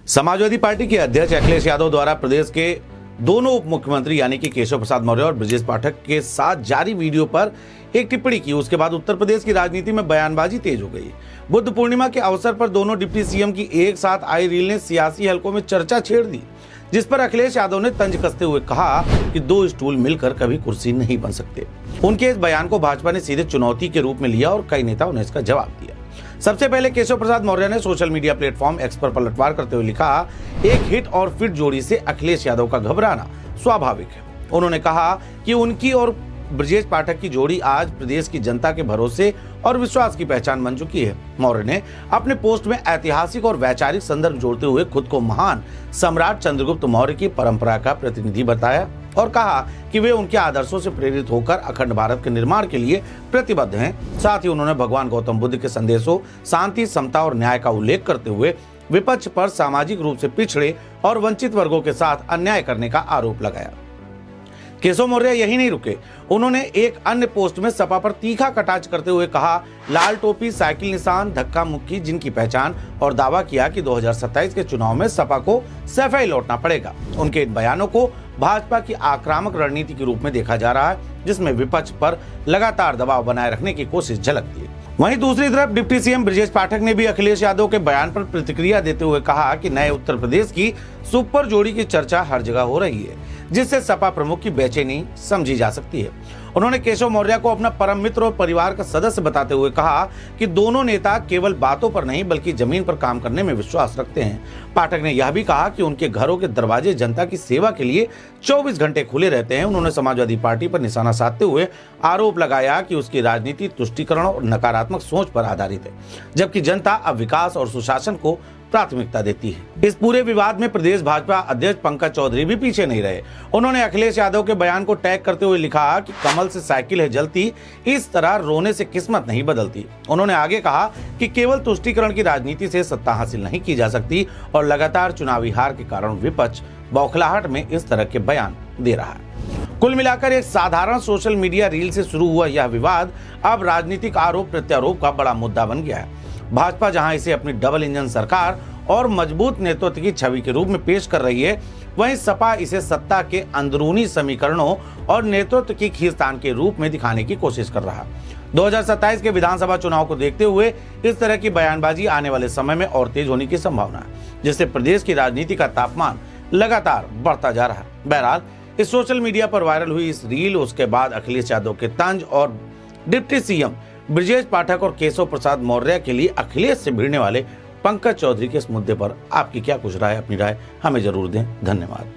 Samajwadi party के अध्यक्ष अखिलेश यादव द्वारा प्रदेश के दोनों उप मुख्यमंत्री यानी कि केशव प्रसाद मौर्य और ब्रजेश पाठक के साथ जारी वीडियो पर एक टिप्पणी की। उसके बाद उत्तर प्रदेश की राजनीति में बयानबाजी तेज हो गई। बुद्ध पूर्णिमा के अवसर पर दोनों डिप्टी सीएम की एक साथ आई रील ने सियासी हलकों में चर्चा छेड़ दी, जिस पर अखिलेश यादव ने तंज कसते हुए कहा कि दो स्टूल मिलकर कभी कुर्सी नहीं बन सकते। उनके इस बयान को भाजपा ने सीधे चुनौती के रूप में लिया और कई नेताओं ने इसका जवाब दिया। सबसे पहले केशव प्रसाद मौर्य ने सोशल मीडिया प्लेटफॉर्म एक्स पर पलटवार करते हुए लिखा, एक हिट और फिट जोड़ी से अखिलेश यादव का घबराना स्वाभाविक है। उन्होंने कहा कि उनकी और ब्रजेश पाठक की जोड़ी आज प्रदेश की जनता के भरोसे और विश्वास की पहचान बन चुकी है। मौर्य ने अपने पोस्ट में ऐतिहासिक और वैचारिक संदर्भ जोड़ते हुए खुद को महान सम्राट चंद्रगुप्त मौर्य की परंपरा का प्रतिनिधि बताया और कहा कि वे उनके आदर्शों से प्रेरित होकर अखंड भारत के निर्माण के लिए प्रतिबद्ध हैं। साथ ही उन्होंने भगवान गौतम बुद्ध के संदेशों शांति, समता और न्याय का उल्लेख करते हुए विपक्ष पर सामाजिक रूप से पिछड़े और वंचित वर्गों के साथ अन्याय करने का आरोप लगाया। केशव मौर्य यही नहीं रुके, उन्होंने एक अन्य पोस्ट में सपा पर तीखा कटाक्ष करते हुए कहा, लाल टोपी, साइकिल निशान, धक्का मुक्की जिनकी पहचान, और दावा किया कि 2027 के चुनाव में सपा को सफाई लौटना पड़ेगा। उनके इन बयानों को भाजपा की आक्रामक रणनीति के रूप में देखा जा रहा है, जिसमें विपक्ष पर लगातार दबाव बनाए रखने की कोशिश झलकती है। वहीं दूसरी तरफ डिप्टी सीएम ब्रजेश पाठक ने भी अखिलेश यादव के बयान पर प्रतिक्रिया देते हुए कहा कि नए उत्तर प्रदेश की सुपर जोड़ी की चर्चा हर जगह हो रही है, जिससे सपा प्रमुख की बेचैनी समझी जा सकती है। उन्होंने केशव मौर्य को अपना परम मित्र और परिवार का सदस्य बताते हुए कहा कि दोनों नेता केवल बातों पर नहीं बल्कि जमीन पर काम करने में विश्वास रखते हैं। पाठक ने यह भी कहा कि उनके घरों के दरवाजे जनता की सेवा के लिए 24 घंटे खुले रहते हैं। उन्होंने समाजवादी पार्टी पर निशाना साधते हुए आरोप लगाया कि उसकी राजनीति तुष्टीकरण और नकारात्मक सोच पर आधारित है, जबकि जनता अब विकास और सुशासन को प्राथमिकता देती है। इस पूरे विवाद में प्रदेश भाजपा अध्यक्ष पंकज चौधरी भी पीछे नहीं रहे। उन्होंने अखिलेश यादव के बयान को टैग करते हुए लिखा कि कमल से साइकिल है जलती, इस तरह रोने से किस्मत नहीं बदलती। उन्होंने आगे कहा कि केवल तुष्टीकरण की राजनीति से सत्ता हासिल नहीं की जा सकती और लगातार चुनावी हार के कारण विपक्ष बौखलाहट में इस तरह के बयान दे रहा है। कुल मिलाकर एक साधारण सोशल मीडिया रील से शुरू हुआ यह विवाद अब राजनीतिक आरोप प्रत्यारोप का बड़ा मुद्दा बन गया है। भाजपा जहां इसे अपनी डबल इंजन सरकार और मजबूत नेतृत्व की छवि के रूप में पेश कर रही है, वहीं सपा इसे सत्ता के अंदरूनी समीकरणों और नेतृत्व की खींचतान के रूप में दिखाने की कोशिश कर रहा है। 2027 के विधानसभा चुनाव को देखते हुए इस तरह की बयानबाजी आने वाले समय में और तेज होने की संभावना है, जिससे प्रदेश की राजनीति का तापमान लगातार बढ़ता जा रहा है। बहरहाल इस सोशल मीडिया पर वायरल हुई इस रील, उसके बाद अखिलेश यादव के तंज और डिप्टी सीएम ब्रजेश पाठक और केशव प्रसाद मौर्य के लिए अखिलेश से भिड़ने वाले पंकज चौधरी के इस मुद्दे पर आपकी क्या कुछ राय, अपनी राय हमें जरूर दें। धन्यवाद।